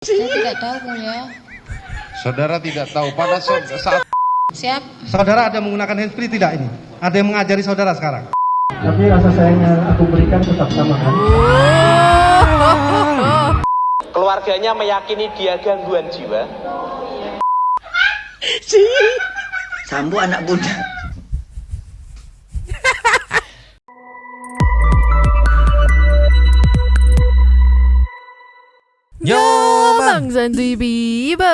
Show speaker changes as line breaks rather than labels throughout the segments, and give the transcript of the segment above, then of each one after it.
Saya tidak tahu Bung ya.
Saudara tidak tahu pada saat
Siap.
Saudara ada menggunakan handsfree tidak ini? Ada yang mengajari saudara sekarang?
Tapi rasa sayang yang aku berikan tetap sama kan?
Keluarganya meyakini dia gangguan jiwa.
Sambu anak bunda.
Yo, Bang Santuy People.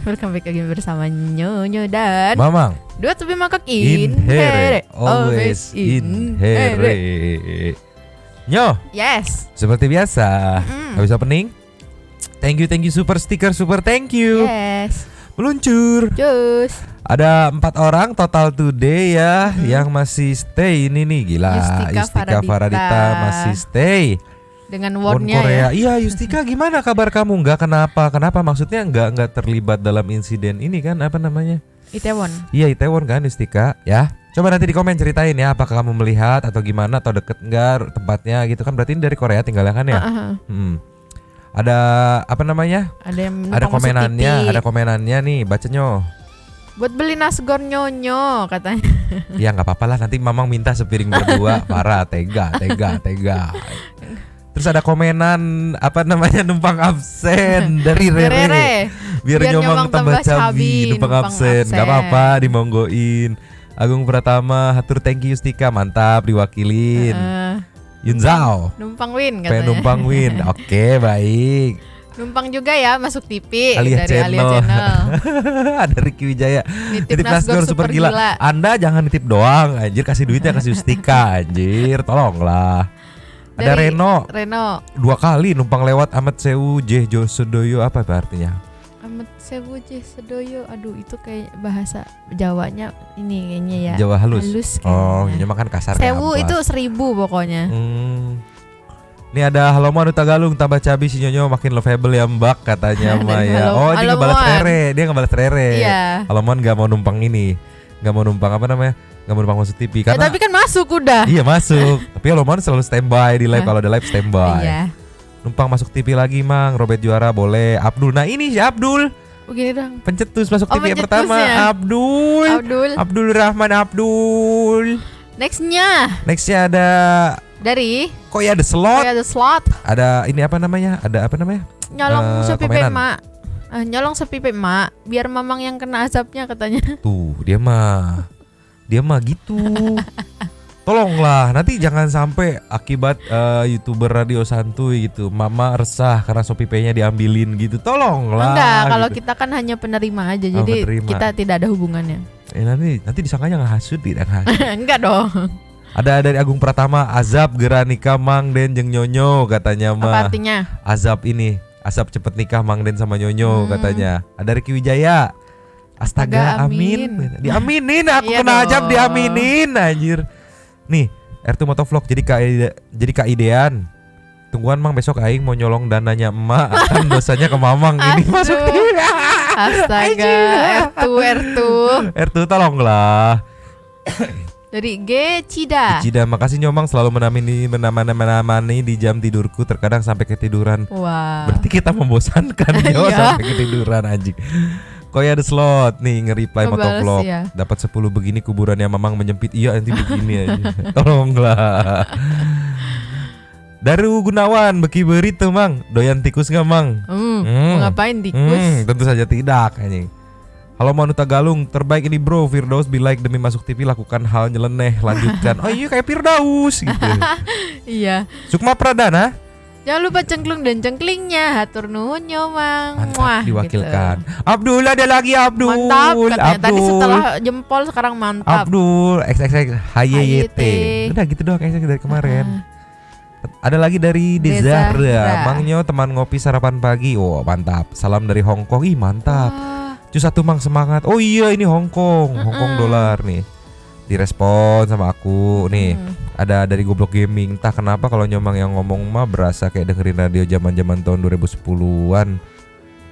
Welcome back again bersama Nyonyo dan
Mamang
Dua Tepi Mangkok
Inhere Always Inhere. Nyo,
Yes.
seperti biasa habis opening, thank you super sticker, super thank you.
Yes.
Meluncur.
Cus.
Ada 4 orang total today ya yang masih stay ini nih, gila.
Yustika
Faradita masih stay
dengan
Won
wordnya
Korea.
ya.
Iya, Yustika gimana kabar kamu? Enggak kenapa maksudnya enggak terlibat dalam insiden ini kan, apa namanya?
Itaewon.
Iya, Itaewon kan Yustika ya. Coba nanti di komen ceritain ya, apakah kamu melihat atau gimana, atau deket enggak tempatnya gitu kan. Berarti ini dari Korea tinggalnya kan ya. Ada apa namanya?
Ada yang
Ada
numpang masuk
komenannya,
TV.
ada komenannya nih, bacanya.
Buat beli nasgor Nyonyo katanya.
Ya nggak apa-apa lah, nanti Mamang minta sepiring berdua. Parah, tega. Terus ada komenan apa namanya, numpang absen dari Rere. Biar Nyomang tambah cabi, numpang absen. Gak apa-apa, dimonggoin. Agung Pratama, hatur thank you Yustika, mantap diwakilin. Yunzao,
Numpang win katanya.
pengen numpang win. Oke, baik.
Numpang juga ya masuk TV
Alia
dari Alia
Channel.
Channel.
Ada Ricky Wijaya.
Nitip nasgor super gila.
Anda jangan nitip doang, anjir, kasih duitnya kasih Yustika, anjir, tolonglah. Ada
Dari
Reno,
Reno.
2 kali numpang lewat Amat Sewu J Josodoyo, apa artinya?
Amat Sewu J Sedoyo. Aduh, itu kayak bahasa Jawanya ini kayaknya ya.
Jawa halus. Oh,
kayaknya.
ini mah kan kasar.
Sewu
kayak
itu
ampas.
1000 pokoknya.
Ini ada halo Mon Tagalung, tambah cabi si Nyonyo makin lovable ya Mbak, katanya Maya.
Halo-
Oh, ini
halo
ngebalas
Mon.
Rere, dia ngebalas Rere.
Iya.
Halo Mon gak mau numpang ini, gak mau numpang apa namanya, gak mau numpang masuk TV
Ya,
karena
tapi kan masuk udah.
iya masuk. Tapi Halo Mon selalu standby di live, kalau ada live standby.
Iya.
Numpang masuk TV lagi Mang, Robert Juara boleh. Abdul, nah ini si Abdul,
Begini dong.
pencetus masuk
Oh,
TV yang
pencetusnya.
pertama. Abdul Rahman Abdul.
Nextnya
Nextnya ada,
dari
kok ya ada slot.
ada slot
Ada ini apa namanya? Ada apa namanya?
nyolong sepipe
komenan.
mak. Nyolong sepipe mak biar Mamang yang kena azabnya katanya.
Tuh, dia mah gitu. Tolonglah, nanti jangan sampai akibat YouTuber Radio Santuy gitu, Mama resah karena Shopee Pay-nya diambilin gitu. Tolonglah.
Enggak, kalau
gitu.
kita kan hanya penerima aja,
Oh,
jadi
penerima.
kita tidak ada hubungannya.
Nanti disangkanya ngehasut, tidak ngehasut.
Enggak dong.
Ada dari Agung Pratama, azab gera nikah Mang Den jeung Nyonyo katanya
Apa
mah.
artinya?
Azab ini, azab cepet nikah Mang Den sama Nyonyo katanya. Ada Ricky Wijaya. Astaga,
Astaga,
amin.
amin.
Diaminin, aku
Iya
kena
dong.
azab diaminin anjir. Nih, R2 Motovlog jadi Kak Idean. Tungguan Mang, besok aing mau nyolong dananya emak, kan dosanya ke Mamang ini
Aduh.
masuk TV.
Astaga, R2
R2 tolonglah.
dari G Cida.
Cida, makasih Nyomang selalu menemani di jam tidurku, terkadang sampai ketiduran.
Wah.
Berarti kita membosankan Nyo
Iya.
sampai ketiduran anjing. Kok ya ada slot nih nge-reply
Ngebales,
Motovlog.
ya.
Dapat 10 begini kuburannya Mamang menyempit. Iya, nanti begini aja. Tolonglah. Dari Gunawan, beki beri tuh Mang. Doyan tikus gak Mang?
Mau ngapain tikus?
Tentu saja tidak anjing. Halo Manu Tagalung, terbaik ini bro. Firdaus be like demi masuk TV lakukan hal nyeleneh, lanjutkan. Oh iya kayak Firdaus gitu.
Iya.
Sukma Pradana,
Jangan lupa cengklung dan cengklingnya. Hatur nuhun Nyomang.
mantap
Muah,
diwakilkan.
gitu.
Abdul ada lagi Abdul.
Mantap katanya. Tadi
Abdul.
setelah jempol sekarang mantap.
Abdul XXX HYYT.
HYT.
Udah gitu doang XX dari kemarin. Ada lagi dari Deza
Deza.
Mangnya teman ngopi sarapan pagi. Oh mantap. Salam dari Hong Kong. Ih mantap.
Wah,
Cus satu Mang semangat. Oh iya ini Hong Kong. Hong Kong dolar nih. Direspon sama aku nih. Ada dari Goblok Gaming. Entah kenapa kalau Nyomang yang ngomong mah berasa kayak dengerin radio zaman-zaman tahun 2010-an.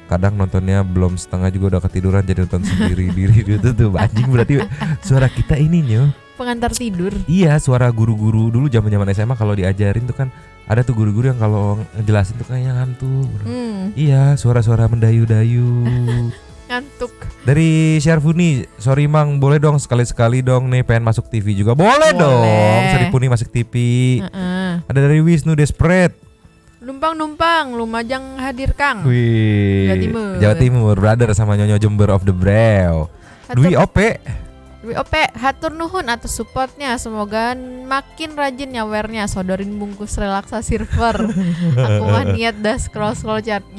Kadang nontonnya belum setengah juga udah ketiduran, jadi nonton sendiri diri gitu tuh. Anjing, berarti suara kita ini Nyo.
pengantar tidur.
Iya, suara guru-guru dulu zaman-zaman SMA kalau diajarin tuh kan Ada tuh guru-guru yang kalau ngejelasin tuh kayaknya ngantuk.
Hmm,
Iya, suara-suara mendayu-dayu.
ngantuk.
Dari Syarfuni, sorry Mang, boleh dong sekali-sekali dong nih pengen masuk TV juga. Boleh dong, Syarfuni masuk TV.
Heeh.
Ada dari Wisnu Desperate.
Numpang, Lumajang hadir Kang.
Wih,
Jawa Timur.
Jawa Timur, brother sama Nyonyo Jember of the Brew. Dwi Ope.
Dwi Ope, hatur nuhun atas supportnya. Semoga makin rajin nyawernya. Sodorin bungkus relaksa silver. Aku mah niat dah scroll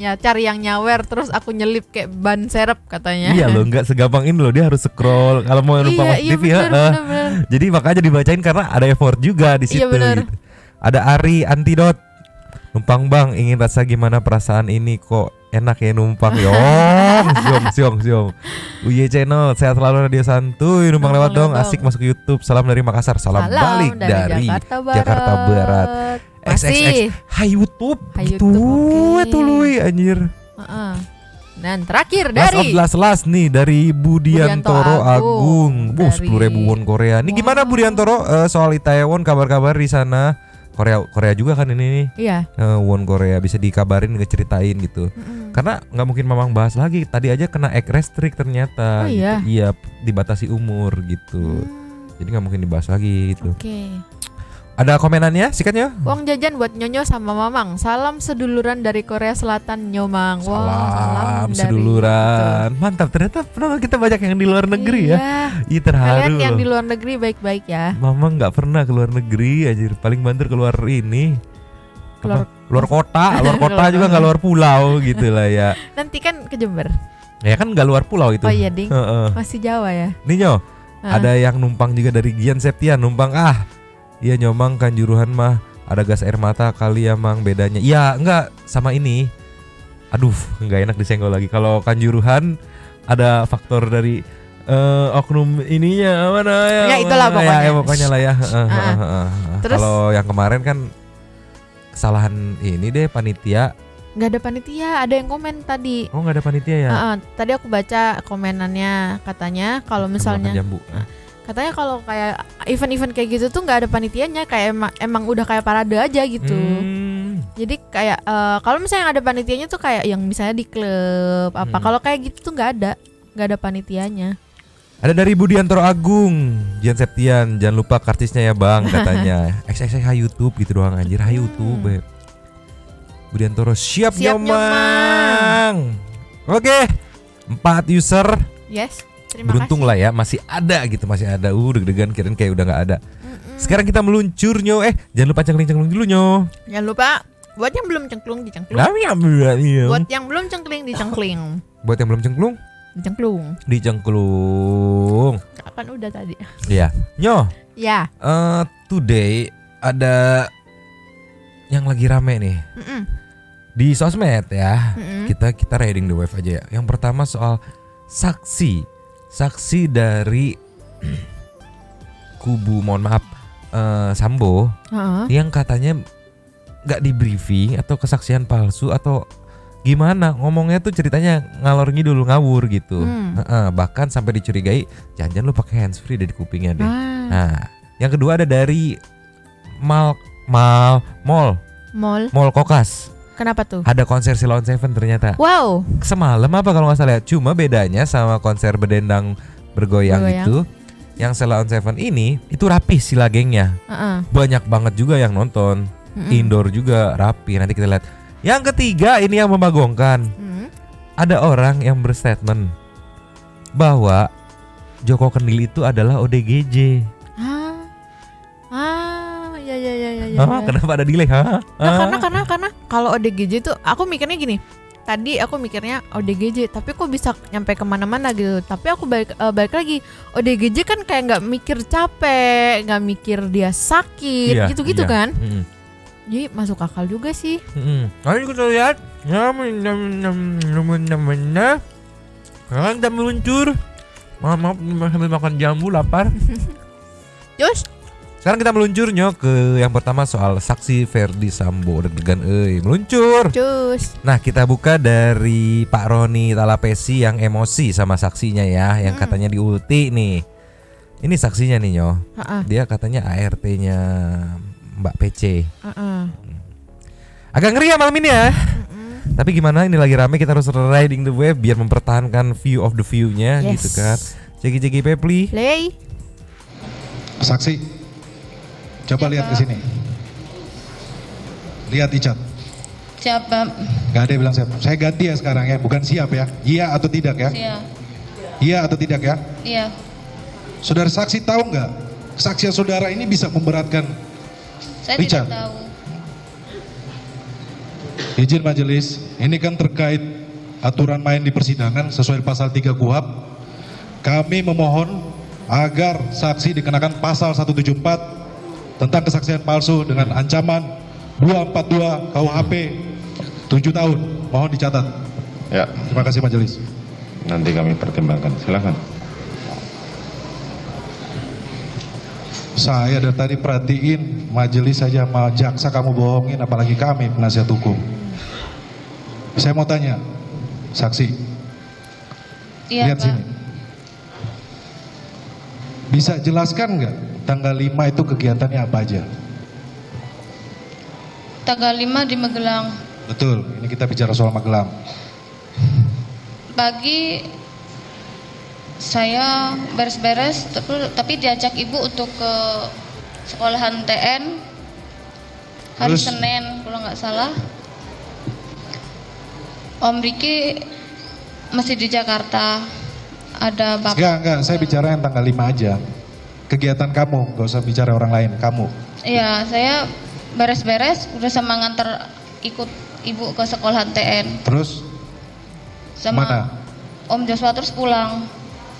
cari yang nyawer, terus aku nyelip kayak ban serep katanya.
Iya loh, nggak segampang ini loh, dia harus scroll kalau mau numpang masuk TV.
bener.
Jadi makanya dibacain karena ada effort juga di situ.
Iya, bener.
Gitu. Ada Ari Antidot. Numpang Bang, ingin rasa gimana perasaan ini, kok enak ya numpang. Siong. Uye Channel, sehat selalu Radio Santuy. Numpang lewat dong, asik masuk YouTube. Salam dari Makassar, salam balik dari Jakarta Barat.
Masih.
Hai YouTube.
Hai
Gitu,
YouTube, oke.
itu lui anjir.
Heeh. Dan terakhir dari
Last nih dari Budiantoro Agung.
Dari-
10.000 won Korea. Ini gimana Budiantoro soal Itaewon, kabar-kabar di sana? Korea juga kan ini nih.
Iya.
Won Korea bisa dikabarin, ngeceritain gitu. Karena nggak mungkin Mamang bahas lagi. Tadi aja kena egg restrict ternyata.
Oh, iya?
Gitu. Iya, dibatasi umur gitu. Jadi nggak mungkin dibahas lagi gitu.
Oke.
Ada komenannya, sikatnya?
Uang jajan buat Nyonyo sama Mamang. Salam seduluran dari Korea Selatan, Nyomang. Wah,
Salam
dari
seduluran. Mantap, ternyata penonton kita banyak yang di luar negeri ya. Ih, terharu
Kalian yang
loh.
di luar negeri baik-baik ya.
Mama nggak pernah ke luar negeri, anjir. Paling banter keluar ini.
Keluar-
Luar kota
Keluar
juga nggak luar pulau gitu lah ya.
Nanti kan ke Jember.
Ya kan nggak luar pulau itu.
Oh iya, Ding.
Heeh.
Masih Jawa ya.
Ninyo, ada yang numpang juga dari Gian Septian, numpang iya Nyomang Kanjuruhan mah ada gas air mata kali ya Mang, bedanya. Iya, enggak sama ini. Aduh, enggak enak disenggol lagi. Kalau Kanjuruhan ada faktor dari oknum ininya mana ya.
Ya, itulah pokoknya.
Ya, pokoknya lah ya.
Terus?
Kalau yang kemarin kan kesalahan ini deh panitia.
Nggak ada panitia, ada yang komen tadi.
Oh, enggak ada panitia ya.
Tadi aku baca komenannya, katanya kalau misalnya
Makan jambu.
katanya kalau kayak event-event kayak gitu tuh nggak ada panitianya, kayak emang udah kayak parade aja gitu. Jadi kayak kalau misalnya yang ada panitianya tuh kayak yang misalnya di klub apa. Kalau kayak gitu tuh nggak ada panitianya.
Ada dari Budiantoro Agung, Jian Septian, jangan lupa kartisnya ya Bang katanya. XXX Hai YouTube gitu doang anjir, Hai YouTube. Budiantoro siap Nyomang. Oke, 4 user.
Yes. Terima
Beruntung
kasih.
lah ya, masih ada gitu, masih ada. Deg-degan kirain kayak udah nggak ada. Sekarang kita meluncur Nyo. Jangan lupa cengkling-cengkling dulu Nyo.
Jangan lupa buat yang belum cengklung dicengklung.
Iya.
Buat yang belum cengkling dicengkling.
Buat yang belum cengklung,
Dicengklung.
dicengklung.
Kapan udah tadi?
Iya. Nyo,
Ya.
today ada yang lagi rame nih di sosmed ya. Kita reading the wave aja ya. Yang pertama soal saksi dari kubu, mohon maaf, Sambo, yang katanya nggak di briefing atau kesaksian palsu atau gimana, ngomongnya tuh ceritanya ngalor ngidul, ngawur gitu. Bahkan sampai dicurigai jangan lu pakai handsfree dari kupingnya deh. Nah, yang kedua ada dari Mall Kokas.
Kenapa tuh?
Ada konser Sheila on 7 ternyata.
Wow.
Semalam apa kalau nggak salah ya. Cuma bedanya sama konser berdendang bergoyang itu, yang Sheila on 7 ini itu rapi sila gengnya. Banyak banget juga yang nonton. Indoor juga rapi. Nanti kita lihat. Yang ketiga ini yang membagongkan. Ada orang yang berstatement bahwa Joko Kendil itu adalah ODGJ. Kenapa ada delay?
Karena kalau ODGJ tuh aku mikirnya gini. Tadi aku mikirnya ODGJ, tapi kok bisa nyampe kemana-mana gitu. Tapi aku balik lagi, ODGJ kan kayak nggak mikir capek, nggak mikir dia sakit, gitu-gitu kan. Jadi masuk akal juga sih.
Ayo kita lihat. Namanya sekarang kita meluncur. Maaf sambil makan jambu, lapar.
Terus
Sekarang kita meluncur ke yang pertama soal saksi Ferdi Sambo. Deg-degan meluncur.
Cus.
Nah, kita buka dari Pak Roni Talapesi yang emosi sama saksinya ya, yang katanya di ulti nih. Ini saksinya nih Nyo. Dia katanya ART-nya Mbak PC. Agak ngeri ya malam ini ya. Tapi gimana, ini lagi rame, kita harus riding the wave biar mempertahankan view of the view-nya gitu kan. Ceki Pepli.
Lei.
Saksi, coba lihat ke sini. Lihat Icat.
Siapa?
Gak ada yang bilang siap. Saya ganti ya sekarang ya, bukan siap ya. Iya atau tidak ya?
Iya.
Iya atau tidak ya?
Iya.
Saudara saksi tahu nggak? Kesaksian saudara ini bisa memberatkan
Saya
Richard.
tidak tahu.
Izin majelis, ini kan terkait aturan main di persidangan sesuai pasal 3 KUHP. Kami memohon agar saksi dikenakan pasal 174 tentang kesaksian palsu dengan ancaman 242 KUHP 7 tahun. Mohon dicatat.
Ya,
Terima kasih majelis.
nanti kami pertimbangkan. Silakan.
Saya dari tadi perhatiin majelis saja sama jaksa kamu bohongin, apalagi kami penasihat hukum. Saya mau tanya, saksi,
Iya,
lihat
Pak.
sini. Bisa jelaskan nggak tanggal 5 itu kegiatannya apa aja?
Tanggal 5 di Magelang.
Betul, ini kita bicara soal Magelang.
Pagi saya beres-beres tapi diajak ibu untuk ke sekolahan TN hari
Terus?
Senin kalau nggak salah. Om Riki masih di Jakarta. Ada bapak.
Enggak, saya bicara yang tanggal 5 aja. Kegiatan kamu, nggak usah bicara orang lain, kamu.
Iya, saya beres-beres udah sama nganter ikut ibu ke sekolahan TN
Terus,
sama
mana?
Om Joshua, terus pulang.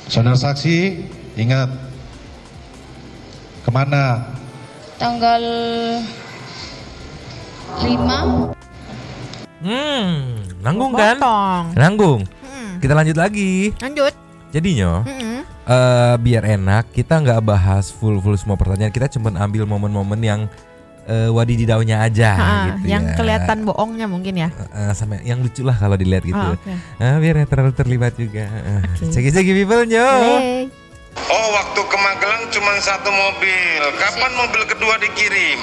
Saudara saksi, ingat. Kemana?
Tanggal 5.
Nanggung kan?
Potong.
Nanggung. Kita lanjut lagi.
Lanjut.
Jadinya biar enak, kita nggak bahas full semua pertanyaan. Kita cuma ambil momen-momen yang wadididaunya aja gitu
yang
ya.
kelihatan bohongnya mungkin ya.
Sampai yang lucu lah kalau dilihat gitu.
Oh, oke.
Biar nggak terlalu terlibat juga.
Oke.
Ceki people nyo.
Hey.
Oh, waktu ke Magelang cuma 1 mobil. Kapan mobil kedua dikirim?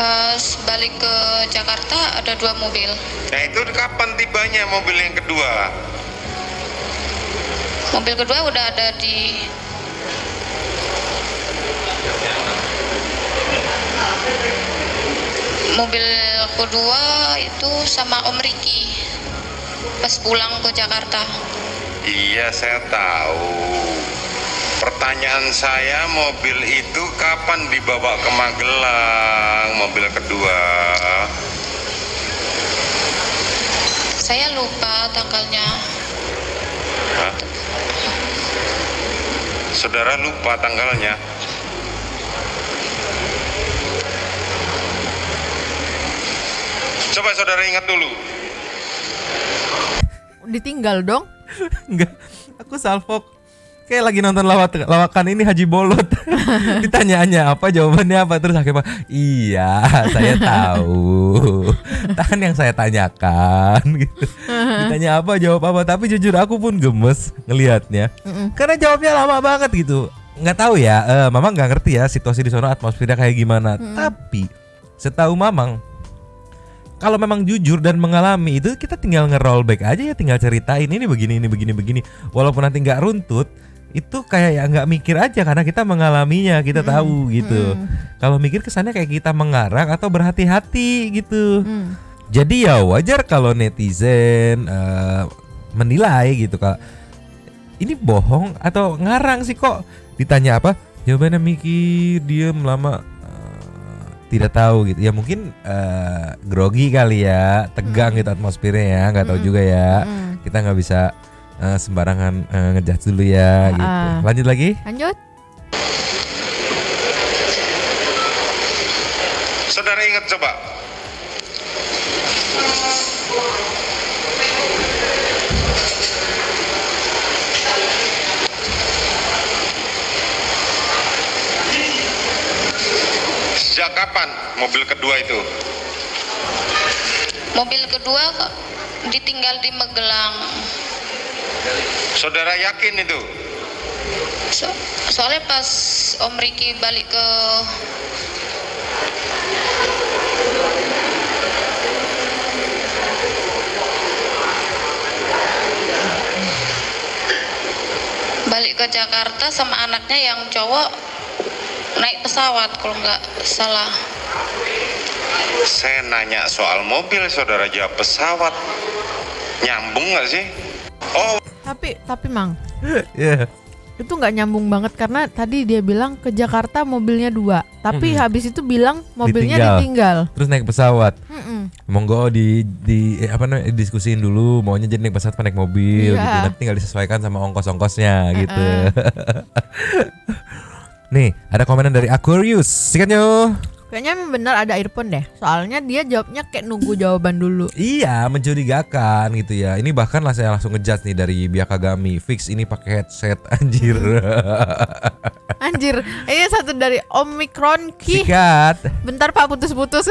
Pas balik ke Jakarta ada 2 mobil.
Nah, itu kapan tibanya mobil yang kedua?
Mobil kedua udah ada di mobil kedua itu sama Om Riki pas pulang ke Jakarta.
Iya, saya tahu. Pertanyaan saya, mobil itu kapan dibawa ke Magelang, mobil kedua?
Saya lupa tanggalnya.
Hah? Saudara lupa tanggalnya? Coba saudara ingat dulu.
Ditinggal dong.
Enggak, aku salfok. Kayak lagi nonton lawakan ini Haji Bolot. Ditanyaannya apa, jawabannya apa, terus akhirnya iya saya tahu. Kan yang saya tanyakan gitu. Ditanya apa jawab apa, tapi jujur aku pun gemes ngelihatnya. Karena jawabnya lama banget gitu. Nggak tahu ya, Mamang nggak ngerti ya situasi di sana atmosfernya kayak gimana. Tapi setahu Mamang, kalau memang jujur dan mengalami itu, kita tinggal nge-rollback aja ya, tinggal ceritain ini begini. Walaupun nanti nggak runtut, itu kayak ya nggak mikir aja karena kita mengalaminya, kita tahu gitu. Kalau mikir kesannya kayak kita mengarang atau berhati-hati gitu. Jadi ya wajar kalau netizen menilai gitu, Kak. Ini bohong atau ngarang sih kok? Ditanya apa? Jawabannya mikir, diem lama. Tidak tahu gitu ya, mungkin grogi kali ya, tegang gitu atmosfernya ya, nggak tahu juga ya. Kita nggak bisa sembarangan ngejudge dulu ya gitu. Lanjut lagi.
Lanjut.
Saudara ingat coba. Sejak kapan mobil kedua itu?
Mobil kedua ditinggal di Magelang.
Saudara yakin itu?
Soalnya pas Om Riki balik ke Jakarta sama anaknya yang cowok naik pesawat kalau nggak salah.
Saya nanya soal mobil, saudara jawab pesawat. Nyambung nggak sih? Oh,
Tapi Mang,
Iya.
itu nggak nyambung banget karena tadi dia bilang ke Jakarta mobilnya 2, tapi habis itu bilang mobilnya ditinggal.
Terus naik pesawat.
Mm-mm.
Monggo diskusiin dulu maunya jadi naik pesawat apa naik mobil
Iya.
gitu. Nanti tinggal disesuaikan sama ongkos-ongkosnya gitu. Nih, ada komenan dari Aquarius. Sikat
Kayaknya emang bener ada earphone deh. Soalnya dia jawabnya kayak nunggu jawaban dulu.
Iya, mencurigakan gitu ya. Ini bahkan lah saya langsung ngejudge nih dari Biakagami. Fix ini pakai headset anjir.
Anjir, ini satu dari Omicron Ki.
Sikat.
Bentar Pak, putus-putus.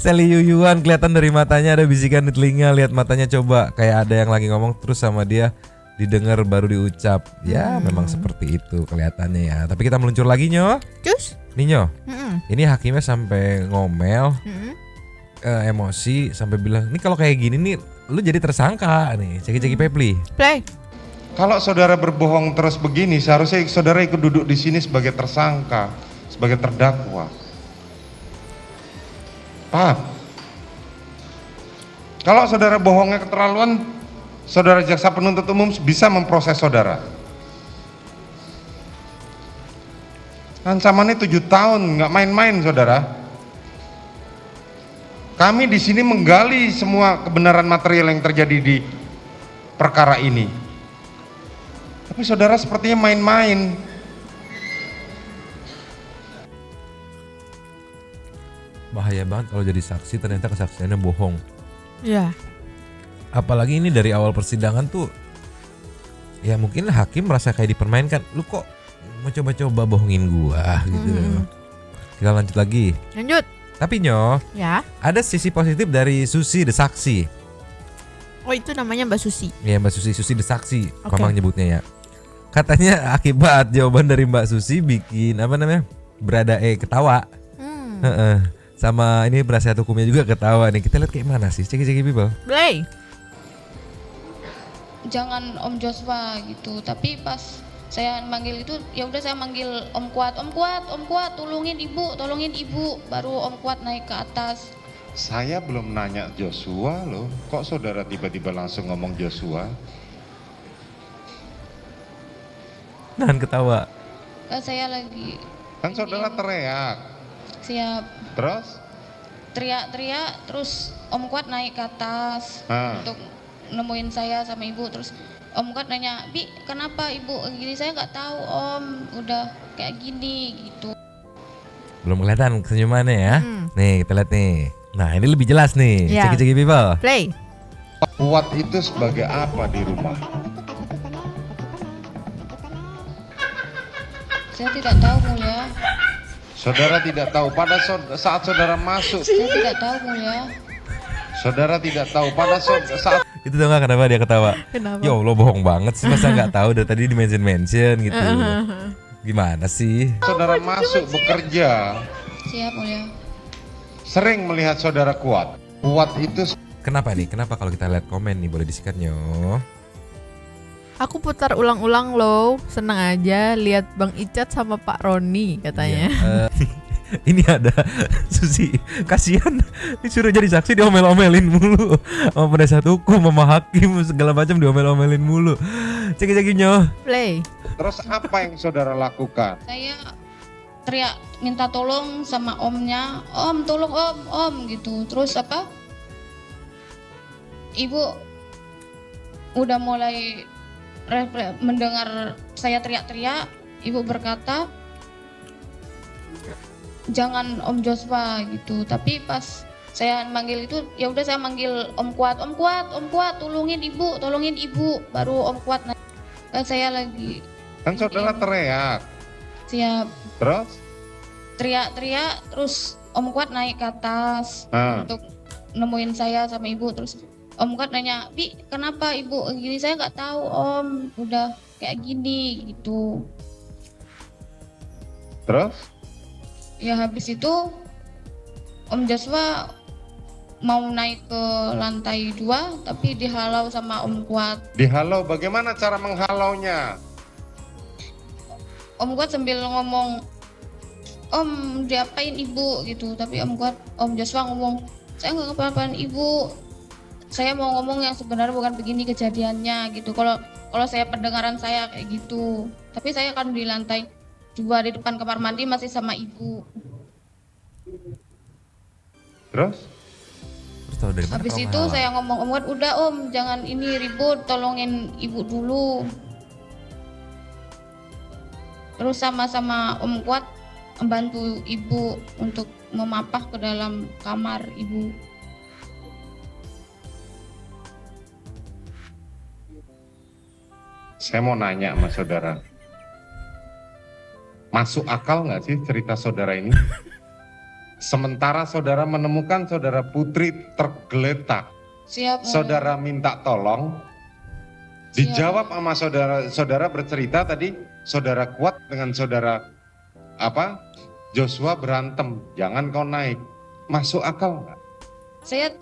Sally Yuyuan kelihatan dari matanya ada bisikan di telinga. Lihat matanya coba kayak ada yang lagi ngomong terus sama dia. Didengar baru diucap. Ya memang seperti itu kelihatannya ya. Tapi kita meluncur lagi Nyo.
Cus.
Nih Nyo.
Mm-mm.
Ini hakimnya sampai ngomel.
Mm-mm.
Emosi sampai bilang, "Ini kalau kayak gini nih lu jadi tersangka nih." Ceki-ceki Pepli.
Play.
kalau saudara berbohong terus begini, seharusnya saudara ikut duduk di sini sebagai tersangka, sebagai terdakwa. Paham? Kalau saudara bohongnya keterlaluan, saudara jaksa penuntut umum bisa memproses saudara. Ancamannya 7 tahun, nggak main-main saudara. Kami di sini menggali semua kebenaran material yang terjadi di perkara ini. Tapi saudara sepertinya main-main.
Bahaya banget kalau jadi saksi ternyata kesaksiannya bohong.
Iya.
Apalagi ini dari awal persidangan tuh, ya mungkin hakim merasa kayak dipermainkan. Lu kok mau coba-coba bohongin gua gitu. Kita lanjut lagi.
Lanjut.
Tapi Nyo,
Ya.
ada sisi positif dari Susi the Saksi.
Oh, itu namanya Mbak Susi.
Ya Mbak Susi the Saksi,
Oke.
Komang nyebutnya ya. Katanya akibat jawaban dari Mbak Susi bikin apa namanya? Beradae ketawa. Heeh. Sama ini penasihat hukumnya juga ketawa nih. Kita lihat kayak mana sih? Ceki-ceki people.
Play.
Jangan Om Joshua gitu, tapi pas saya manggil itu ya udah saya manggil Om Kuat, tolongin ibu, baru Om Kuat naik ke atas.
Saya belum nanya Joshua loh, kok saudara tiba-tiba langsung ngomong Joshua?
Nahan ketawa.
Saya lagi
Kan saudara teriak,
siap
terus?
teriak-teriak, terus Om Kuat naik ke atas untuk nemuin saya sama ibu. Terus Om Kuat nanya, "Bi, kenapa ibu gini?" Saya nggak tahu Om, udah kayak gini gitu.
Belum kelihatan senyumannya ya. Nih kita lihat nih. Nah ini lebih jelas nih.
Ya.
Ceki-ceki people.
Play.
Kuat itu sebagai apa di rumah?
Saya tidak tahu mulia.
Saudara tidak tahu pada saat saudara masuk.
Saya tidak tahu mulia.
Saudara tidak tahu pada saat
Itu tau gak kenapa dia ketawa?
Kenapa?
Ya Allah bohong banget sih, masa nggak tahu dari tadi di mention gitu. Gimana sih?
saudara masuk bekerja,
Siap mulia.
sering melihat saudara kuat. Kuat itu
Kenapa nih? Kenapa kalau kita lihat komen nih boleh disikat Nyo?
Aku putar ulang-ulang loh. Senang aja lihat Bang Icat sama Pak Roni katanya.
Ini ada Susi, kasihan disuruh jadi saksi diomel-omelin mulu sama penasihat hukum, sama hakim segala macam diomel-omelin mulu. Ceki-ceki Nyo.
Play.
terus apa yang saudara lakukan?
Saya teriak minta tolong sama omnya, "Om, tolong om," gitu. Terus apa? Ibu udah mulai mendengar saya teriak-teriak, ibu berkata, "Jangan Om Joshua," gitu. Tapi pas saya manggil itu ya udah saya manggil Om Kuat, tolongin ibu, baru Om Kuat naik. Kan saya lagi
Kan saudara teriak,
siap
terus?
teriak-teriak, terus Om Kuat naik ke atas untuk nemuin saya sama ibu. Terus Om Kuat nanya, Bi kenapa ibu gini? Saya nggak tahu om, udah kayak gini gitu.
Terus?
Ya habis itu Om Joshua mau naik ke lantai 2 tapi dihalau sama Om Kuat.
Dihalau, bagaimana cara menghalaunya?
Om Kuat sambil ngomong, Om diapain ibu gitu, tapi Om Joshua ngomong, saya nggak ngapa-ngapain ibu, saya mau ngomong yang sebenarnya bukan begini kejadiannya gitu. Kalau saya pendengaran saya kayak gitu, tapi saya kan di lantai 2 di depan kamar mandi masih sama ibu.
Terus?
Tahu dari mana
Habis
kalau
itu
menghalau?
saya ngomong, Om Kuat udah om jangan ini ribut, tolongin ibu dulu. Terus sama-sama Om Kuat membantu ibu untuk memapah ke dalam kamar ibu.
Saya mau nanya sama saudara, masuk akal nggak sih cerita saudara ini? Sementara saudara menemukan saudara Putri tergeletak,
Siap.
saudara minta tolong, dijawab sama saudara bercerita tadi, saudara Kuat dengan saudara Joshua berantem, jangan kau naik. Masuk akal nggak?
Saya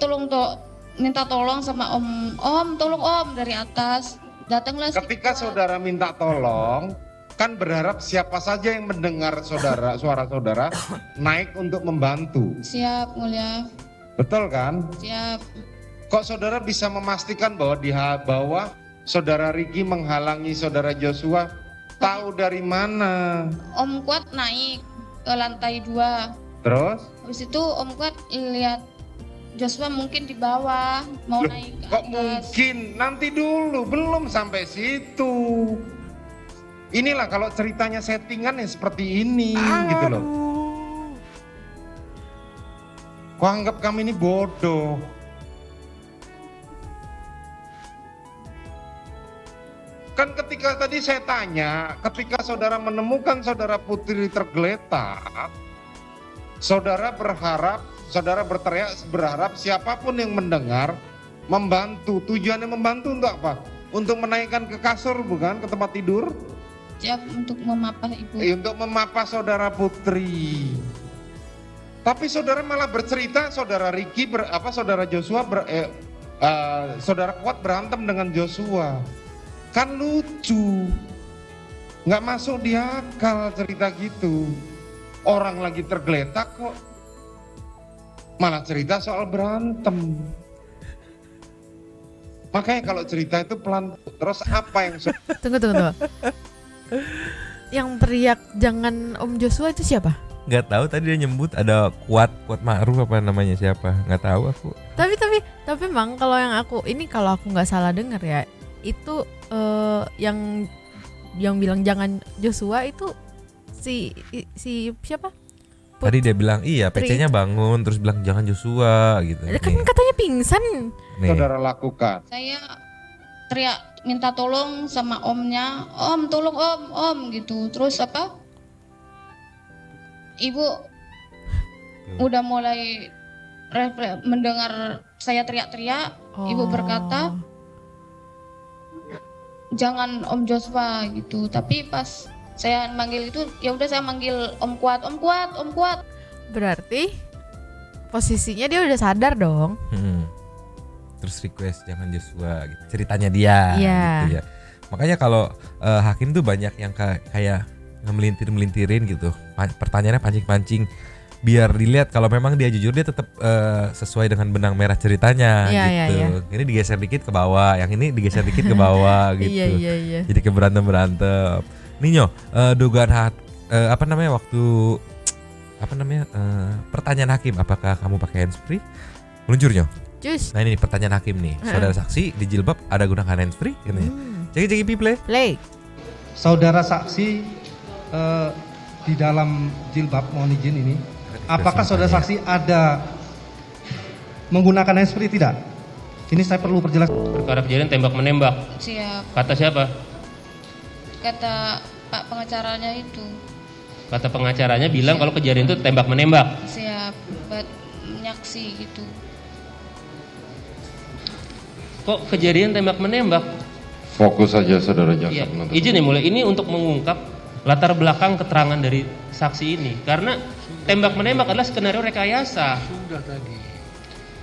minta tolong sama om tolong om dari atas. Datanglah.
Ketika saudara minta tolong, kan berharap siapa saja yang mendengar suara saudara naik untuk membantu.
Siap mulia.
Betul kan?
Siap.
Kok saudara bisa memastikan bahwa di bawah saudara Riki menghalangi saudara Joshua? Tahu dari mana?
Om Kuat naik ke lantai 2.
Terus?
Habis itu Om Kuat lihat Joshua mungkin di bawah mau
Loh,
naik ke
kok
atas.
mungkin? Nanti dulu, belum sampai situ. Inilah kalau ceritanya settingan ya seperti ini gitu loh. Kok anggap kami ini bodoh? Kan ketika tadi saya tanya, ketika saudara menemukan saudara Putri tergeletak, saudara berteriak berharap siapapun yang mendengar membantu. Tujuannya membantu untuk apa? Untuk menaikkan ke kasur bukan? Ke tempat tidur?
Siap untuk memapah ibu.
Untuk memapah saudara Putri. Tapi saudara malah bercerita saudara Riki saudara Joshua saudara Kuat berantem dengan Joshua. Kan lucu. Nggak masuk di akal cerita gitu. Orang lagi tergeletak kok malah cerita soal berantem. Makanya kalau cerita itu pelan. Terus apa yang
Tunggu. Yang teriak jangan Om Joshua itu siapa?
Nggak tahu, tadi dia nyebut ada Kuat Ma'ruf apa namanya siapa, nggak tahu aku.
Tapi memang kalau yang kalau aku nggak salah dengar ya, itu yang bilang jangan Joshua itu si siapa?
Tadi dia bilang iya, PC-nya bangun terus bilang jangan Joshua gitu.
Kan katanya pingsan.
Nih.
saudara lakukan?
Saya teriak minta tolong sama omnya, om tolong om gitu. Terus ibu udah mulai mendengar saya teriak-teriak. Ibu berkata jangan Om Joshua gitu. Tapi pas saya manggil itu ya udah saya manggil Om Kuat.
Berarti posisinya dia udah sadar dong.
Terus request jangan Joshua gitu. Ceritanya dia gitu ya. Makanya kalau hakim tuh banyak yang kayak ngemelintir-melintirin gitu. Pertanyaannya pancing-pancing biar dilihat kalau memang dia jujur, dia tetap sesuai dengan benang merah ceritanya gitu.
Iya.
Ini digeser dikit ke bawah, yang ini digeser dikit ke bawah gitu.
Iya.
Jadi ke berantem. Ninyo, dugaan pertanyaan hakim, apakah kamu pakai handsfree? Meluncur Nyo.
Cus.
Nah ini pertanyaan hakim nih. Saudara saksi di jilbab ada gunakan handsfree katanya. Ceki play.
Saudara saksi di dalam jilbab, mohon izin ini, apakah saudara saksi ada menggunakan handsfree tidak? Ini saya perlu perjelas.
Perkara kejadian tembak menembak.
Siap.
Kata siapa?
Kata Pak pengacaranya itu.
Kata pengacaranya bilang kalau kejadian itu tembak menembak.
Siap buat menyaksi gitu.
kok kejadian tembak menembak.
Fokus saja saudara jaksa
Ya,
penuntut.
izin yang mulia, ini untuk mengungkap latar belakang keterangan dari saksi ini karena tembak menembak adalah skenario rekayasa.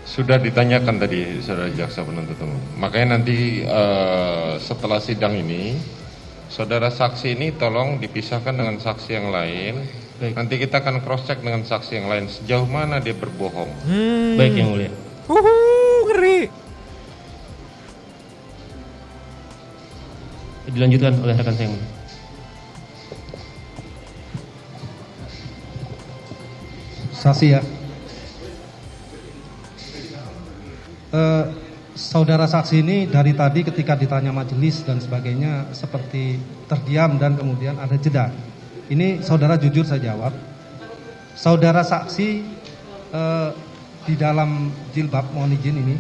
Sudah ditanyakan tadi saudara jaksa penuntut umum. Makanya nanti setelah sidang ini saudara saksi ini tolong dipisahkan dengan saksi yang lain.
Baik.
Nanti kita akan cross check dengan saksi yang lain sejauh mana dia berbohong.
Baik yang mulia.
Ngeri.
Dilanjutkan oleh rekan saya yang mulia.
Saksi ya. Saudara saksi ini dari tadi ketika ditanya majelis dan sebagainya seperti terdiam dan kemudian ada jeda. Ini saudara jujur saya jawab. Saudara saksi di dalam jilbab mohon izin ini,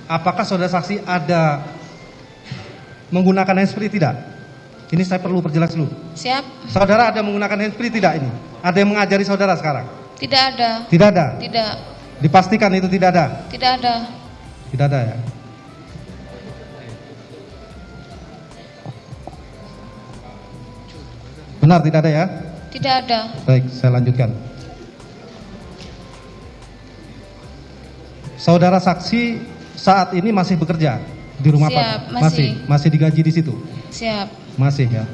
apakah saudara saksi ada menggunakan handsfree tidak? Ini saya perlu perjelas dulu.
Siap?
Saudara ada menggunakan handsfree tidak ini? Ada yang mengajari saudara sekarang?
Tidak ada.
Tidak ada?
Tidak.
Dipastikan itu tidak ada?
Tidak ada.
Tidak ada ya? Benar tidak ada ya?
Tidak ada.
Baik, saya lanjutkan. Saudara saksi saat ini masih bekerja di rumah
Siap,
Pak?
masih.
Masih digaji di situ?
Siap.
Masih ya.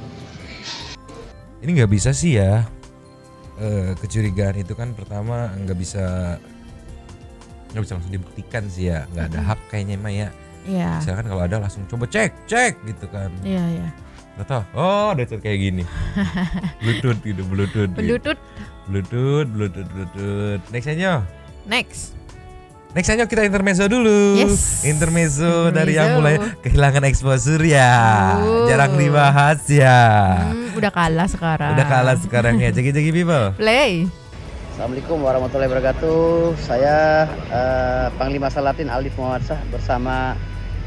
Ini nggak bisa sih ya. Kecurigaan itu kan pertama nggak bisa langsung dibuktikan sih ya, nggak ada hak kayaknya mah ya.
Iya.
Misalkan kalau ada langsung coba cek gitu kan.
Iya, iya.
Atau ada tuh kayak gini. Bluetooth gitu, Bluetooth. Next aja. Next aja kita intermezzo dulu.
Yes.
Intermezzo dari yang mulai kehilangan exposure ya. Jarang dibahas ya.
Udah kalah sekarang.
Ya. Jagi people.
Play.
Assalamualaikum warahmatullahi wabarakatuh. Saya Panglima Salatin Alif Muhammad Shah bersama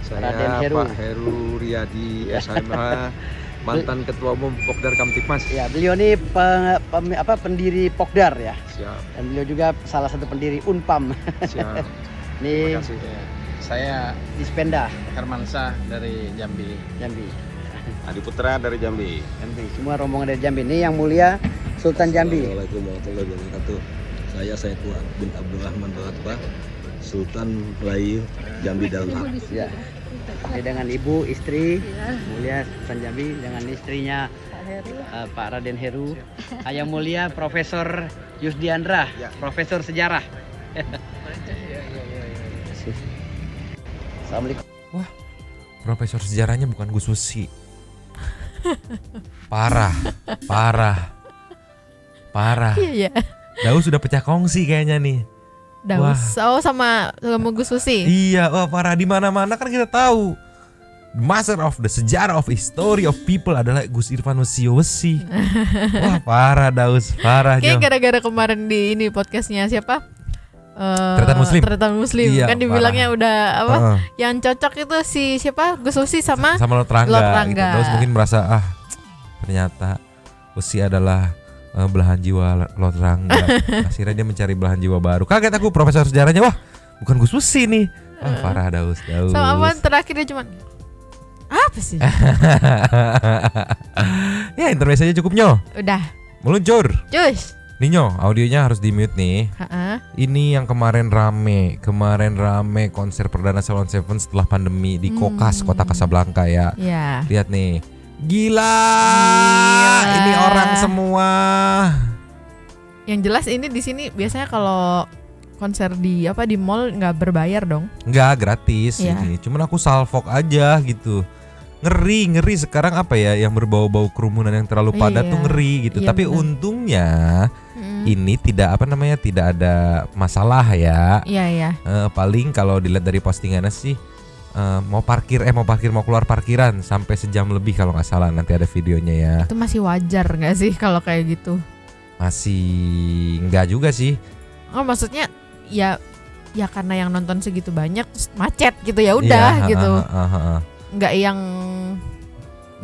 Raden Heru.
Pak Heru Riyadi SMA, mantan Ketua Umum Pokdar Kamtipmas.
Ya, beliau ini pendiri Pokdar ya.
Siap.
Dan beliau juga salah satu pendiri Unpam.
Siap.
Ini
Terima kasih. Saya
Dispenda
Hermansyah dari Jambi.
Adi Putra dari Jambi.
Semua rombongan dari Jambi. Ini yang mulia Sultan Jambi.
Assalamualaikum warahmatullahi wabarakatuh. Saya Saiful bin Abdurrahman Baratbah, Sultan Melayu Jambi Dalma.
Ya. Ini dengan ibu istri mulia Sultan Jambi dengan istrinya Pak Raden Heru. Yang mulia Profesor Yusdiandra, Profesor Sejarah. Assalamualaikum.
Wah, profesor sejarahnya bukan Gus Susi. Parah.
Iya.
Daus sudah pecah kongsi kayaknya nih.
Daus. Oh, sama Gus Susi.
Iya, wah parah, di mana-mana kan kita tahu. Master of the sejarah of history of people adalah Gus Irfan Wesi. Wah, parah Daus, parah.
Kayak gara-gara kemarin di ini podcastnya siapa?
Tretan Muslim. Iya,
kan dibilangnya
parah.
udah apa? Yang cocok itu si siapa? Gus Susi sama
Lot Rangga. Gitu. Daus mungkin merasa ternyata Wesi adalah belahan jiwa Lot Rangga. Akhirnya dia mencari belahan jiwa baru. Kaget aku, profesor sejarahnya wah bukan Gus Susi nih. Wah parah Daus.
Sama apa terakhir dia cuman apa sih?
Ya intermezzo aja cukup Nyo.
Udah.
Meluncur.
Cus.
Nih Nyo, audionya harus di mute nih. Ini yang kemarin rame konser perdana Salon Seven setelah pandemi di Kokas, Kota Kasablanka ya.
Iya.
Lihat nih. Gila. Ini orang semua.
Yang jelas ini di sini biasanya kalau konser di mall nggak berbayar dong?
Nggak, gratis
Iya.
ini. Cuman aku salfok aja gitu. Ngeri sekarang apa ya yang berbau-bau kerumunan yang terlalu padat tuh ngeri gitu.
Iya,
tapi
bener.
untungnya ini tidak tidak ada masalah ya.
Iya.
Paling kalau dilihat dari postingannya sih mau keluar parkiran sampai sejam lebih kalau nggak salah, nanti ada videonya ya.
Itu masih wajar nggak sih kalau kayak gitu?
Masih nggak juga sih.
Oh maksudnya ya karena yang nonton segitu banyak terus macet gitu ya udah gitu. Nggak yang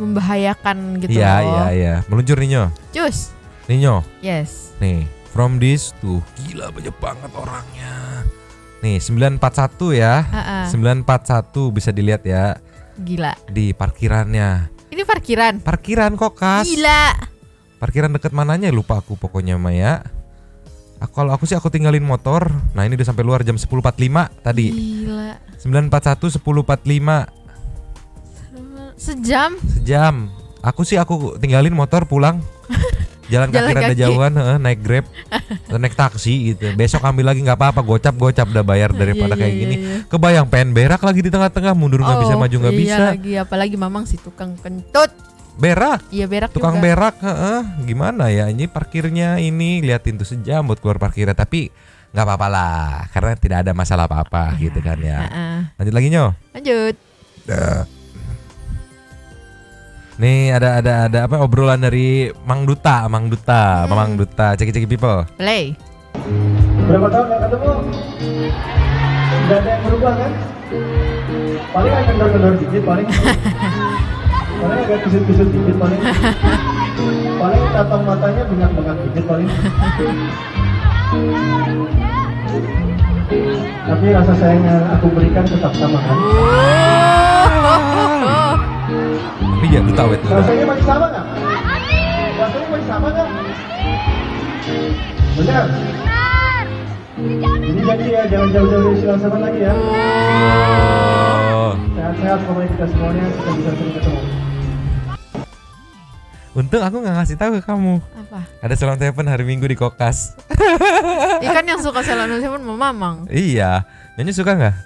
membahayakan gitu loh.
Iya. Meluncur nih Nyo.
Cus.
Nih Nyo.
Yes.
Nih, from this tuh gila banyak banget orangnya. Nih 941 ya. 941 bisa dilihat ya.
Gila.
Di parkirannya.
Ini parkiran.
Parkiran Kokas.
Gila.
Parkiran deket mananya lupa aku pokoknya Maya. Kalau aku sih aku tinggalin motor. Nah ini udah sampai luar jam 10.45 tadi.
Gila.
941 10.45. Sejam. Aku tinggalin motor pulang. Jalan kaki rada jauhan, naik Grab atau naik taksi gitu. Besok ambil lagi nggak apa-apa, gocap udah bayar daripada kayak gini. Kebayang pengen berak lagi di tengah-tengah, mundur nggak bisa, maju nggak bisa.
Lagi apalagi Mamang si tukang kentut.
Berak.
Iya berak
tukang
juga.
Berak, gimana ya ini parkirnya ini liatin tuh sejam buat keluar parkirnya, tapi nggak apa-apa lah karena tidak ada masalah apa-apa gitu kan ya. Lanjut lagi Nyo.
Lanjut.
Nih ada apa obrolan dari Mang Duta. Ceki people.
Play.
Berapa tahun gak ketemu? Gak ada yang berubah kan? Paling agak kendor-kendor dikit paling. Paling agak kusut-kusut dikit paling. Paling tatang matanya bengak-bengak dikit paling. Tapi rasa sayang yang aku berikan tetap sama kan?
Iya, Duta wet.
Rasanya masih sama gak? Rasanya masih sama gak? Benar? Ini janji ya, jangan jauh-jauh dari silang-silang lagi ya. Sehat-sehat pokoknya kita semuanya, kita bisa sering ketemu.
Untung aku gak ngasih tahu ke kamu.
Apa?
Ada Salon Seven hari Minggu di Kokas.
Ikan yang suka Salon Seven Mamang.
Iya, Nyonya suka gak?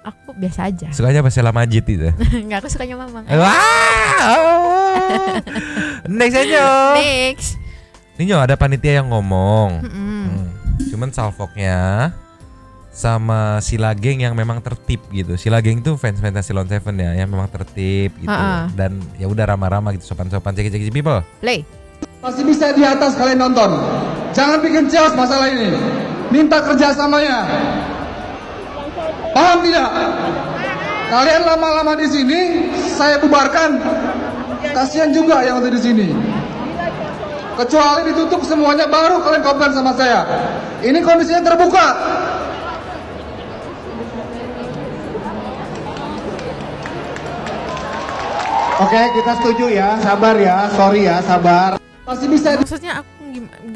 Aku biasa aja.
Sukanya apa Sela Majid itu?
Enggak, aku sukanya Mamang.
Next aja.
Next.
Ini Nyo, ada panitia yang ngomong. Cuman salvoknya sama Sila Geng yang memang tertib gitu. Sila Geng itu fans Salon Seven ya, yang memang tertib gitu. Dan ya udah ramah-ramah gitu, sopan-sopan. Ceki people.
Play.
Masih bisa di atas kalian nonton. Jangan bikin chaos masalah ini. Minta kerjasamanya. Paham tidak? Kalian lama-lama di sini, saya bubarkan. Kasihan juga yang ada di sini. Kecuali ditutup semuanya, baru kalian komplain sama saya. Ini kondisinya terbuka.
Oke, kita setuju ya. Sabar ya, sorry ya, sabar.
Masih bisa.
Maksudnya aku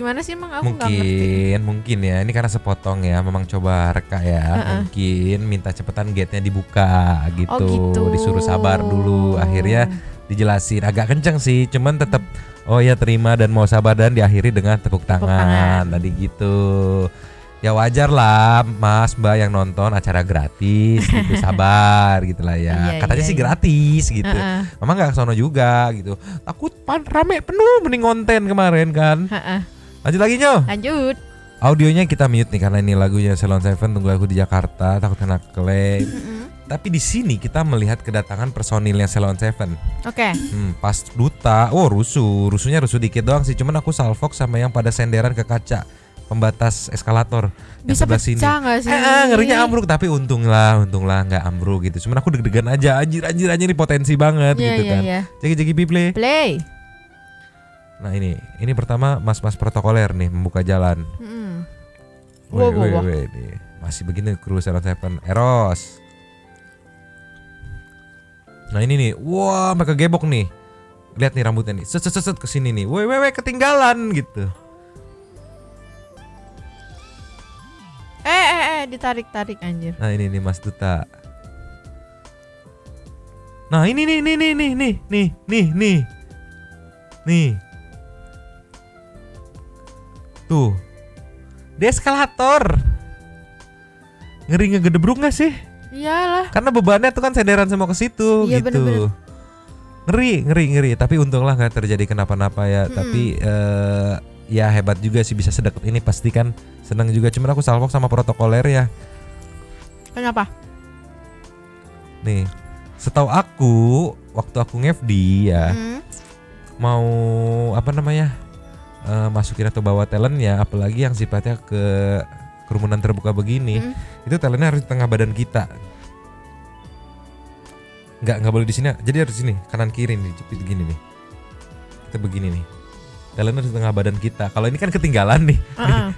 gimana sih emang aku nggak ngerti.
Mungkin ya, ini karena sepotong ya, memang coba reka ya. Mungkin minta cepetan gate-nya dibuka gitu. Disuruh sabar dulu, akhirnya dijelasin agak kenceng sih, cuman tetap oh ya terima dan mau sabar, dan diakhiri dengan tepuk tangan tadi gitu. Ya wajar lah Mas Mbak yang nonton acara gratis gitu, sabar gitu lah ya. Katanya sih gratis gitu. Mama nggak kesono juga gitu. Takut rame penuh mending konten kemarin kan. Lanjut lagi Nyo.
Lanjut.
Audionya kita mute nih karena ini lagunya Salon Seven, Tunggu Aku di Jakarta, takut kena klaim. Tapi di sini kita melihat kedatangan personilnya Salon Seven.
Oke.
Pas Duta, rusuhnya dikit doang sih. Cuman aku salvok sama yang pada senderan ke kaca pembatas eskalator
bisa
yang sebelah sini.
Gak sih?
Ngerinya ambruk, tapi untung lah nggak ambruk gitu. Cuman aku deg-degan aja, anjir ini potensi banget gitu kan. Ceki play. Nah ini pertama mas-mas protokoler nih membuka jalan. Wih, nih. Masih begini kru Salon Seven. Eros. Nah ini nih, wah mereka gebok nih. Lihat nih rambutnya nih, set kesini nih. Weh ketinggalan gitu.
Ditarik anjir.
Nah ini nih Mas Duta. Nah ini nih. Tuh. Di eskalator. Ngeri ngegedebruk gak sih?
Iyalah.
Karena bebannya tuh kan senderan semua ke situ gitu. Bener-bener. Ngeri. Tapi untunglah nggak terjadi kenapa-napa ya. Tapi ya hebat juga sih bisa sedekat ini, pasti kan senang juga. Cuman aku salvok sama protokoler ya.
Kenapa?
Nih, setahu aku waktu aku nge-FD ya, mau masukin atau bawa talentnya, apalagi yang sifatnya ke kerumunan terbuka begini, itu talentnya harus di tengah badan kita. Nggak boleh di sini. Jadi harus sini, kanan kiri nih, jepit gini nih. Kita begini nih. Talentnya di tengah badan kita. Kalau ini kan ketinggalan nih.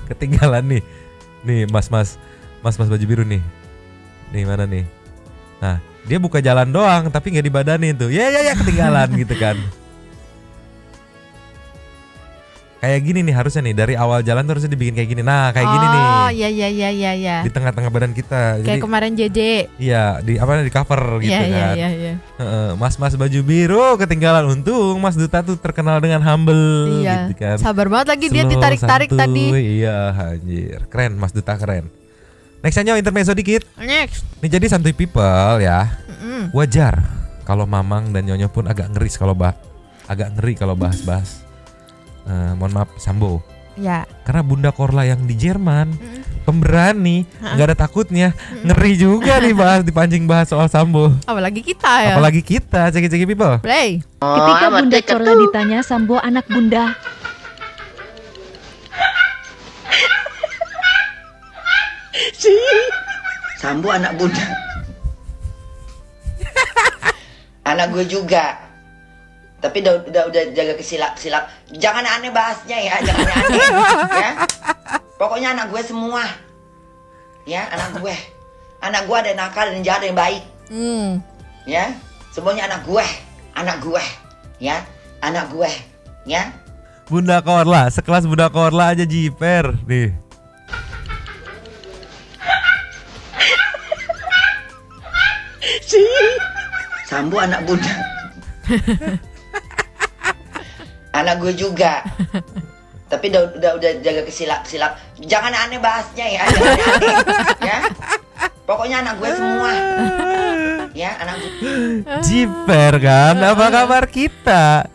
Ketinggalan nih. Nih, Mas. Mas baju biru nih. Nih mana nih? Nah, dia buka jalan doang tapi nggak dibadanin tuh. Ya ketinggalan gitu kan. Kayak gini nih harusnya nih dari awal jalan tuh harusnya dibikin kayak gini. Nah, kayak gini nih.
Oh, iya.
Di tengah-tengah badan kita.
Kayak kemarin JJ.
Iya, di cover gitu kan.
Iya.
Mas baju biru ketinggalan. Untung Mas Duta tuh terkenal dengan humble gitu kan.
Sabar banget lagi dia
Slow,
ditarik-tarik
santuy.
tadi.
Iya, anjir. Keren Mas Duta keren. Next aja intermezzo dikit.
Next.
Nih jadi santuy people ya. Wajar kalau Mamang dan Nyonya pun agak ngeri kalau bahas-bahas. Mohon maaf Sambo.
Ya.
Karena Bunda Korla yang di Jerman pemberani, nggak ada takutnya, ngeri juga nih dipancing bahas soal Sambo.
Apalagi kita ya.
Apalagi kita, ceki people.
Play.
Ketika Bunda Korla ditanya Sambo anak Bunda.
Sambo anak Bunda. Anak gue juga. Tapi udah jaga kesilap. Jangan aneh bahasnya ya, jangan aneh. Ya. Pokoknya anak gue semua. Ya, anak gue. Anak gue ada yang nakal dan jahat yang baik. Ya. Semuanya anak gue. Ya. Anak gue. Ya.
Bunda Korla, sekelas Bunda Korla aja jiper nih.
Sambo anak Bunda. Anak gue juga. Tapi udah jaga kesilap. Jangan aneh bahasnya ya, jangan aneh. Ya. Pokoknya anak gue semua. Ya, anak gue.
Jiper kan, apa kabar kita?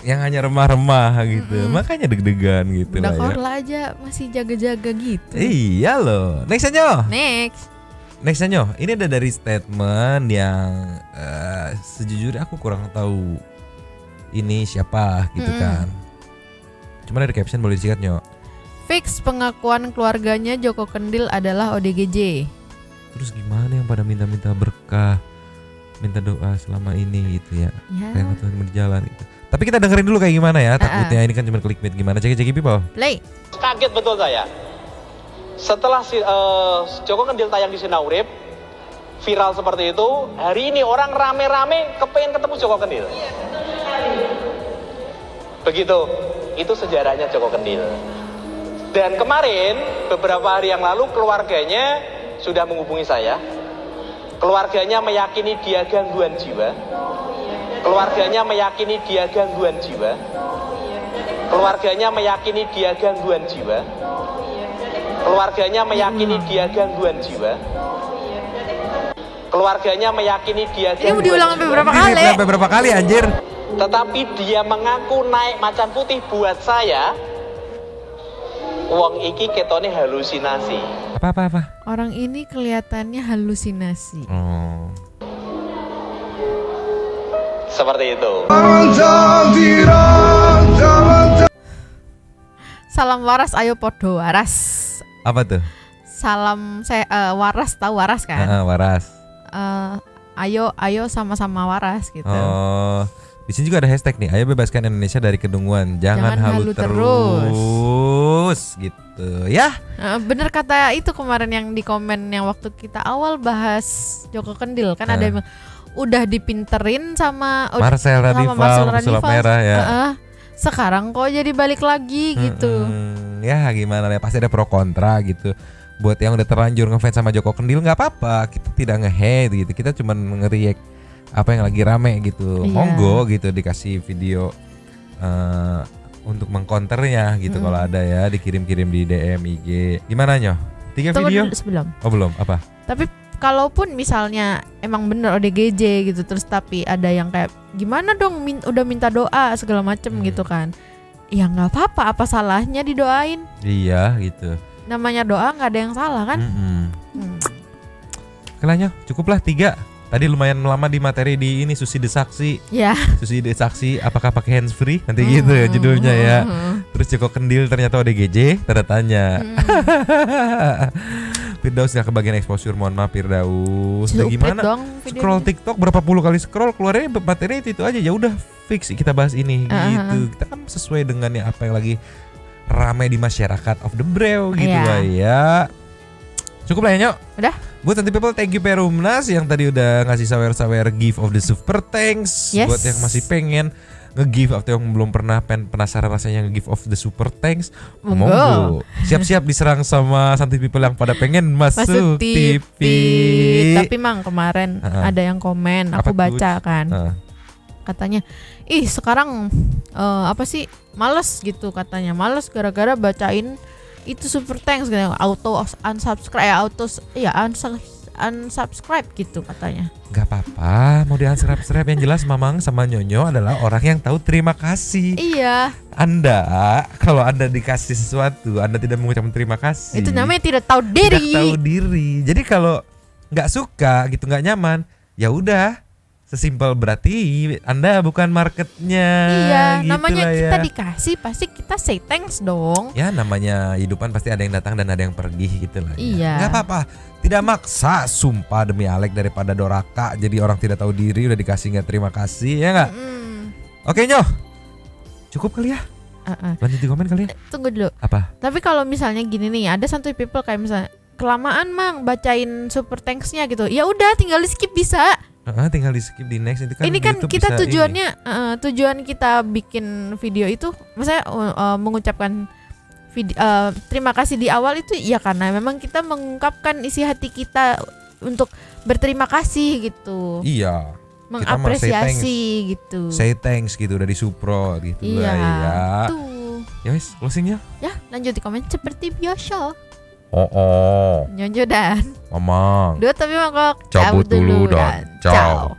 Yang hanya remah-remah gitu. Makanya deg-degan gitu
Bunda
lah ya.
Korla aja masih jaga-jaga gitu.
Iya loh. Next aja.
Next
aja. Ini ada dari statement yang sejujurnya aku kurang tahu ini siapa gitu kan. Cuma dari caption boleh disingkat Nyo.
Fix pengakuan keluarganya Joko Kendil adalah ODGJ.
Terus gimana yang pada minta-minta berkah, minta doa selama ini gitu ya. Kayak Tuhan berjalan gitu. Tapi kita dengerin dulu kayak gimana ya. Takutnya ini kan cuma clickbait gimana. Cek people.
Play.
Kaget betul saya. Setelah Joko Kendil tayang di Sinaurip, viral seperti itu, hari ini orang rame-rame kepengen ketemu Joko Kendil. Begitu, itu sejarahnya Joko Kendil. Dan kemarin, beberapa hari yang lalu keluarganya sudah menghubungi saya. Keluarganya meyakini dia gangguan jiwa. Keluarganya meyakini dia gangguan jiwa. Keluarganya meyakini dia gangguan jiwa. Keluarganya meyakini dia gangguan jiwa. Keluarganya meyakini dia gangguan jiwa.
Ini diulang beberapa kali.
Beberapa kali anjir.
Tetapi dia mengaku naik macan putih buat saya. Wong iki ketone halusinasi.
Apa?
Orang ini kelihatannya halusinasi.
Seperti itu.
Salam waras, ayo podo waras.
Apa tuh?
Salam waras, tahu waras kan?
Waras.
Ayo sama-sama waras gitu.
Oh, di sini juga ada hashtag nih. Ayo bebaskan Indonesia dari kedunguan. Jangan halu terus. Gitu ya.
Bener kata itu kemarin yang di komen yang waktu kita awal bahas Joko Kendil kan ada yang udah dipinterin sama
Marcel Radival, sulap merah ya.
Sekarang kok jadi balik lagi gitu.
Ya gimana ya, pasti ada pro kontra gitu. Buat yang udah terlanjur ngefans sama Joko Kendil nggak apa-apa, kita tidak nge-hate gitu, kita cuma nge-react apa yang lagi rame gitu. Monggo gitu dikasih video untuk mengkonternya gitu kalau ada ya, dikirim-kirim di DM IG. Gimana Nyo? 3 video?
Sebelum.
Oh belum, apa?
Tapi kalaupun misalnya emang bener ODGJ gitu, terus tapi ada yang kayak gimana dong udah minta doa segala macem gitu kan, ya nggak apa-apa, apa salahnya didoain?
Iya gitu.
Namanya doa nggak ada yang salah kan?
Kelanya cukuplah 3. Tadi lumayan lama di materi di ini Susi de Saksi.
Ya.
Susi de Saksi apakah pakai hands free? Nanti gitu ya judulnya ya. Terus Joko Kendil ternyata ODGJ, tanda tanya. Firdaus nggak kebagian exposure, mohon maaf Firdaus. Udah gimana? Scroll TikTok berapa puluh kali scroll, keluarnya materi itu aja. Ya udah fix kita bahas ini gitu. Kita kan sesuai dengan apa yang lagi ramai di masyarakat of the Brew gitu lah ya. Cukup lah ya, Nyok.
Udah.
Buat nanti people, thank you Perumnas yang tadi udah ngasih sawer-sawer gift of the super thanks.
Yes.
Buat yang masih pengen nge-give atau yang belum pernah penasaran rasanya nge-give of the super thanks, monggo. Siap-siap diserang sama santai people yang pada pengen masuk TV.
Tapi Mang kemarin ada yang komen, aku baca kan. Katanya, ih sekarang apa sih males gitu katanya. Males gara-gara bacain itu super thanks gitu. Auto unsubscribe, unsubscribe gitu katanya.
Gak apa-apa, mau di-unsubscribe yang jelas Mamang sama Nyonyo adalah orang yang tahu terima kasih.
Iya.
Anda, kalau Anda dikasih sesuatu, Anda tidak mengucapkan terima kasih.
Itu namanya tidak tahu diri.
Tidak tahu diri. Jadi kalau nggak suka gitu, nggak nyaman, ya udah. Sesimpel berarti Anda bukan marketnya.
Iya,
gitu
namanya kita
ya.
dikasih pasti kita say thanks dong.
Ya namanya hidupan pasti ada yang datang dan ada yang pergi gitu lah.
Iya.
Gak apa-apa, tidak maksa. Sumpah demi Alek daripada Doraka jadi orang tidak tahu diri udah dikasih nggak terima kasih ya nggak? Oke Nyoh, cukup kali ya. Lanjut di komen kali ya.
Tunggu dulu.
Apa?
Tapi kalau misalnya gini nih, ada santuy people kayak misalnya kelamaan Mang bacain super thanks-nya gitu. Ya udah tinggal di skip bisa.
Tinggal di skip di next.
Ini kan
YouTube
kita
bisa
tujuannya tujuan kita bikin video itu maksudnya mengucapkan terima kasih di awal itu ya karena memang kita mengungkapkan isi hati kita untuk berterima kasih gitu.
Iya.
Mengapresiasi gitu.
Say thanks gitu dari support gitu.
Iya.
Ya.
Tuh.
Ya wes, closing ya.
Ya, lanjut di komen seperti biasa.
Oh.
Nyonyo dan
Mamang.
Dua tapi mangkok
Cabut dulu dan ciao.